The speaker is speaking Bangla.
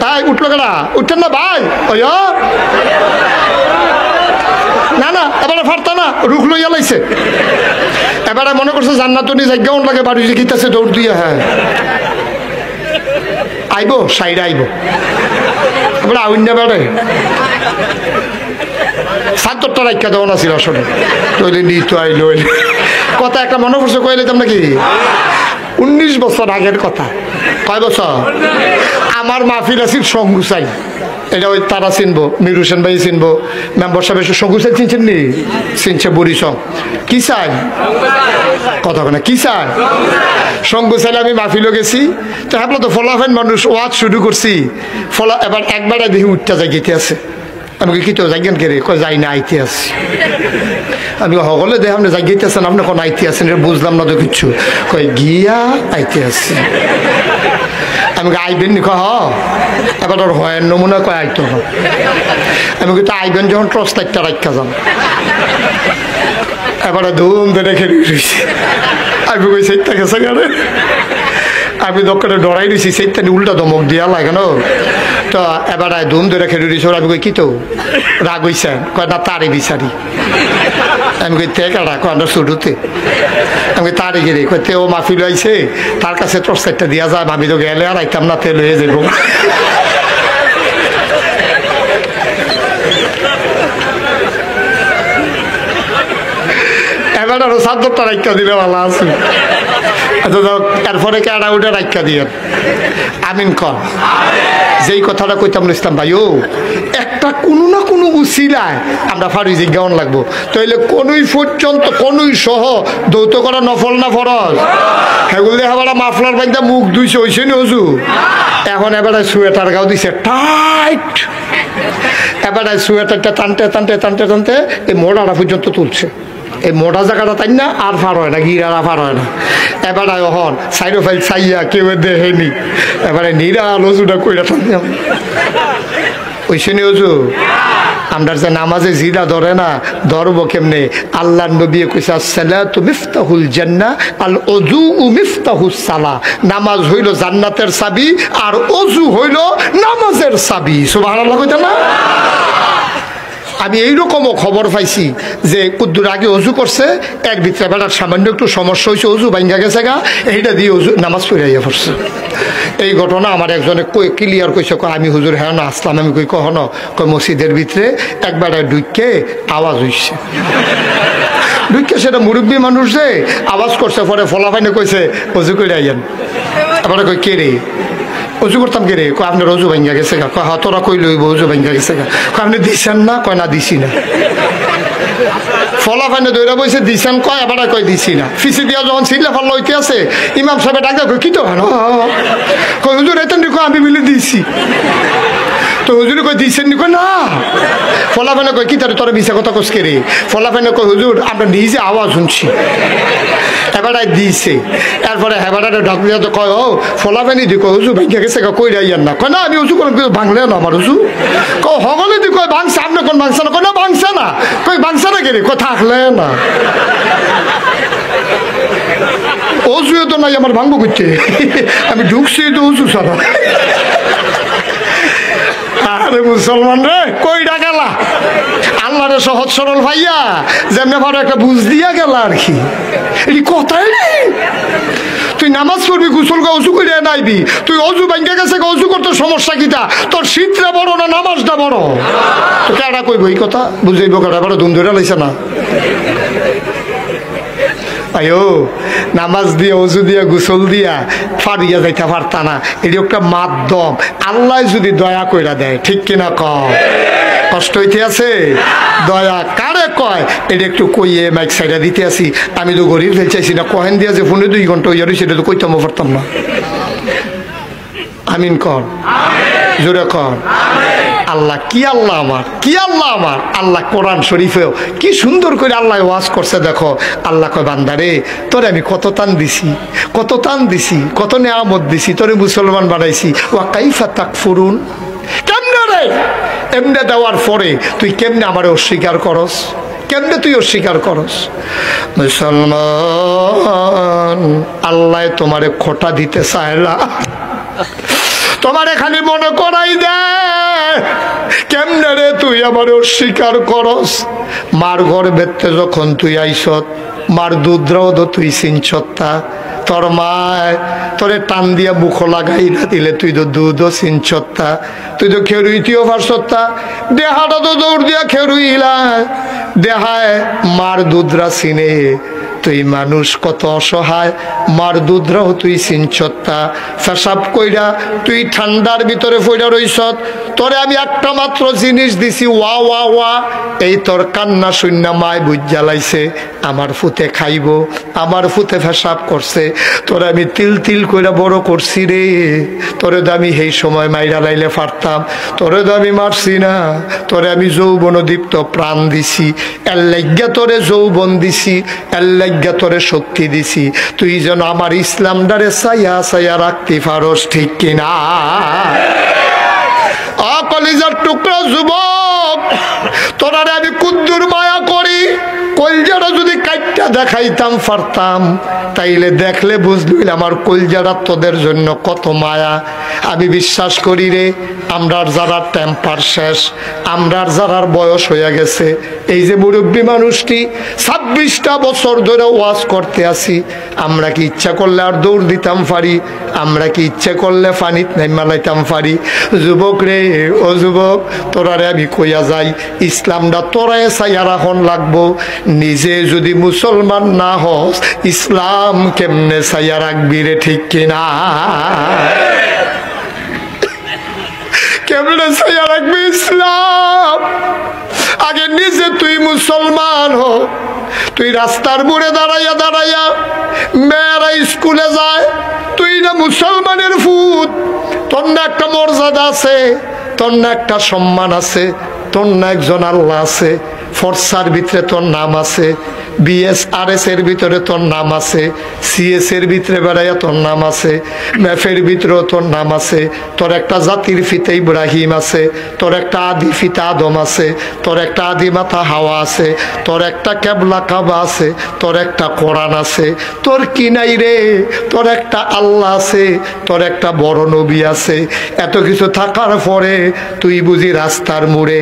তাই উঠলো কেনা উঠছেন না ভাই না না এবারে ফারতা না রুখ লইয়া লাইছে এবারে মনে করছে জান্নাতুনি জায়গাও লাগে বাড়ি যে গীতাছে দৌড় দিয়ে হ্যাঁ আইব সাইডে আইব এবারে আউন না বেড়ে সাতটা রাখা দেওয়া না ছিল আসলে তৈরি নিত আইলো কথা একটা মনে করছে কইলাম নাকি 19 বছর আগের কথা কয় বছর আমার মাহফিল আছিল সঙ্গুসাই এটা ওই তারা চিনবো মির হোসেন ভাই চিনবো মেম্বার সাহেব সঙ্গুসাই চিনছেন নি চিনছে বুড়ি সং কি চাই কথা না কি চাই সঙ্গুসাইলে আমি মাহফিলও গেছি তো হ্যাঁ তো ফলাফেন মানুষ ওয়াজ শুরু করছি ফলা এবার একবারে দেখি উঠতে যাই গেতে আছে আমি কি তো যাইগেন কে রে কয় যাই না আইতে আসছি আমি সকলে দেখ আপনি যাই গেতে আছেন আপনি কোন আইতে আসেন বুঝলাম না তো কিচ্ছু কয় গিয়া আইতে আসছি আমি আইবেন নি হ এবার ওর হয় নমুনা কয় আইতো আমি কিন্তু আইবেন যখন ট্রস্টারটা রাখা যান এবারে ধুম ধরে খেলে রয়েছে আমি কই সেইটা গেছে গাড়ে আমি দোকানে ডরাই দিছি সেইটা উল্টা ধমক দিয়া লাগে না তো এবার ধুম ধরে খেলে দিয়েছে আমি কই কি তো রাগ হইছে কয় না তারে বিচারি আমি কই তে কাটা কয় আমরা শুরুতে আমি তারে গেলে কই তে ও মাহফিল আইছে তার কাছে টর্চারটা দিয়া যায় আমি তো গেলে আর আইতাম না তেল হয়ে যাবো এবার আরো 7টা রাখা দিলে ভালো আছে এরপরে কেডা উঠে রাখা দিয়ে আমিন কর যেই কথাটা কইতাম ইসলাম ভাই ও একটা কোনো না কোনো উসিলায় আমরা ফারি জিজ্ঞাসন লাগবো তাইলে কোনই পর্যন্ত কোনই সহ দৌত করা নফল না ফরজ হেগুল দেখা বেড়া মাফলার বাইন্দা মুখ ধুইছে হইছে নি হজু এখন এবারে সোয়েটার গাও দিছে টাইট এবারে সোয়েটারটা টানতে টানতে টানতে টানতে এই মোড়াটা পর্যন্ত তুলছে এই মোটা জায়গাটা তাই না আর ফার হয় না গিরারা ফার হয় না এবারে হন সাইডো ফাইল চাইয়া কেউ দেখেনি এবারে নিরা লজুটা কইরা থাকলাম ওই শুনি হজু আমরা যে নামাজে জিরা ধরে না ধরবো কেমনে আল্লাহ নবী কইছে আসসালাতু মিফতাহুল জান্নাহ আল ওযু মিফতাহুস সালাহ নামাজ হইল জান্নাতের চাবি আর ওযু হইল নামাজের চাবি সুবহানাল্লাহ কইতা না আমি এইরকমও খবর পাইছি যে কুদ্দুর আগে অজু করছে এর ভিতরে বেড়ার সামান্য একটু সমস্যা হয়েছে অজু ভাঙ্গা গেছে গা এইটা দিয়ে অজু নামাজ পড়াইয়া পড়ছে এই ঘটনা আমার একজনে ক্লিয়ার কইছে আমি হুজুর হ্যাঁ না আসলাম আমি কই কহন কই মসজিদের ভিতরে একবারে ঢুকে আওয়াজ হইছে ঢুকে সেটা মুরব্বী মানুষ যে আওয়াজ করছে পরে ফলাফাইনে কইছে অজু করে আইয়েন এবারে কই কে রে অজু করতাম কে রে কয় আপনার অজু ভাঙ্গা গেছে গা কয় তোরা কই লইব অজু ভাঙ্গা গেছে গা কয় আপনি দিছেন না কয় না দিছি না ফলাফাইনে দৌড়া বইছে দিছেন কয় এবার কয় দিছি না ফিসি দিয়া যখন ছিটলে ফল লইতে আছে ইমাম সাহেব ডাকা কই কি তো কয় হুজুর এতেন কয় আমি মিলে দিছি তো হুজুর কই দিছেন নি কয় না ফলাফাইনে কয় কি তার তোরা মিছা কথা কস কে রে ফলাফাইনে কয় হুজুর আমরা নিজে আওয়াজ শুনছি এবারে দিছে এরপরে হেবারে ডাক্তার তো কয় ও ফলাফাইনি দি কয় হুজুর ভাঙ্গা গেছে কই রাইয়ান না কয় না আমি উজু করলাম ভাঙলে না আমার উজু কয় হগলে দি কয় ভাঙছে আপনি কোন ভাঙছে না কয় না ভাঙছে না কই ভাঙছে না কে রে কয় থাকলে না অজুও তো নাই আমার ভাঙবো করছে আমি ঢুকছি তো উজু সারা আরে মুসলমান রে কই ডাকালা আল্লাহরে সহজ সরল ভাইয়া যেমনি ভালো একটা বুঝ দিয়া গেল আর কি এই কথাই নেই তুই নামাজ পড়বি গোসল অজু করে নাইবি তুই অজু ভাঙ্গা গেছে অজু করতে সমস্যা কিটা তোর শীতটা বড় না নামাজটা বড় তো কেডা কইব এই কথা বুঝাইব কেডা বড় ধুম ধরে লাইছে না আয়ো নামাজ দিয়া অজু দিয়া গোসল দিয়া ফারিয়া যাইতে পারতা না এটি একটা মাধ্যম আল্লাহ যদি দয়া কইরা দেয় ঠিক কিনা কষ্ট হইতে আছে দয়া কারে কয় এটা একটু কইয়ে মাইক সাইডা দিতে আসি আমি তো গরিব ফেল চাইছি না কহেন দিয়া যে ফোনে 2 ঘন্টা হইয়া সেটা তো কইতাম পারতাম না আমিন কর জোরে কর আল্লাহ কি আল্লাহ আমার কি আল্লাহ আমার আল্লাহ কোরআন শরীফেও কি সুন্দর করে আল্লাহ ওয়াজ করছে দেখো আল্লাহ কয় বান্দারে তোরে আমি কত টান দিছি কত নেয়ামত দিছি তোরে মুসলমান বানাইছি ওয়া কাইফা তাকফুরুন কেমনে রে এমনে দেওয়ার পরে তুই কেমনে আমারে অস্বীকার করস কেমনে তুই অস্বীকার করস মুসলমান আল্লাহ তোমারে খোটা দিতে চায় না তোমারে খালি মনে করাই দে কেমনে রে তুই আমার অস্বীকার করস। মার ঘর বেতে যখন তুই আইসত মার দুধরাও তো তুই চিনছত্তা, তোর মায় তোরে টান দিয়া মুখ লাগাই না দিলে তুই তো দুধও চিনছত্তা, তুই তো খেরুইতেও পারছত্তা, দেহাটা তো দৌড় দিয়া খেরুইলা দেহায় মার দুধরা চিনে। তুই মানুষ কত অসহায়, মার দুধরাও তুই চিনছত্তা, পেশাব কইরা তুই ঠান্ডার ভিতরে পইরা রইছত, তোরে আমি একটা মাত্র জিনিস দিছি ওয়া ওয়া ওয়া, এই তোর কান্না শূন্য মায় বুঝ জ্বালাইছে আমার ফুতে খাইব, আমার ফুতে পেশাব করছে, তোরে আমি তিল তিল কইরা বড় করছি রে, তোরে তো আমি সেই সময় মাইরা লাইলে পারতাম, তোরে তো আমি মারছি না, তোরে আমি যৌবন দীপ্ত প্রাণ দিছি, এর লাইগা তোরে যৌবন দিছি, এর লাইগা তোরে শক্তি দিছি, তুই যেন আমার ইসলামটারে চাইয়া চাইয়া রাখতে পারস, ঠিক কিনা? কলিজার টুকরা যুবক, তোরারে আমি কুদ্দুর মায়া করি, কলজাটা যদি কাইটটা দেখাইতাম পারতাম তাইলে দেখলে বুঝলি আমার কলজাটা তোদের জন্য কত মায়া। আমি বিশ্বাস করি রে, আমরার যারা টেম্পার শেষ, আমরার যারার বয়স হয়ে গেছে, এই যে মুরব্বী মানুষটি 26টা বছর ধরে ওয়াজ করতে আসি, আমরা কি ইচ্ছা করলে আর দৌড় দিতাম পারি? আমরা কি ইচ্ছা করলে পানিত নাইমালাইতাম পারি? যুবক রে, ও যুবক, তোরারে আমি কইয়া যাই, ইসলামটা তোরায় চাইয়া রাখন লাগবো। নিজে যদি মুসলমান না হস, ইসলাম কেমনে চাইয়া রাখবি রে, ঠিক কিনা? কেমনে চাইয়া রাখবি ইসলাম? আগে নিজে তুই মুসলমান হ। তুই রাস্তার মোড়ে দাঁড়াইয়া দাঁড়াইয়া মেয়েরা স্কুলে যায়, তুই না মুসলমানের ফুট, তোর না একটা মর্যাদা আছে, তোর না একটা সম্মান আছে, তোর না একজন আল্লাহ আছে, ফরসার ভিতরে তোর নাম আছে, BSRS এর ভিতরে তোর নাম আছে, CS এর ভিতরে বেড়াইয়া তোর নাম আছে, ম্যাফের ভিতরেও তোর নাম আছে, তোর একটা জাতির ফিতে ইব্রাহিম আছে, তোর একটা আদি ফিতা আদম আছে, তোর একটা আদি মাথা হাওয়া আছে, তোর একটা কেবলা কাবা আছে, তোর একটা কোরআন আছে, তোর কি নাই রে? তোর একটা আল্লাহ আছে, তোর একটা বড় নবী আছে। এত কিছু থাকার পরে তুই বুঝি রাস্তার মোড়ে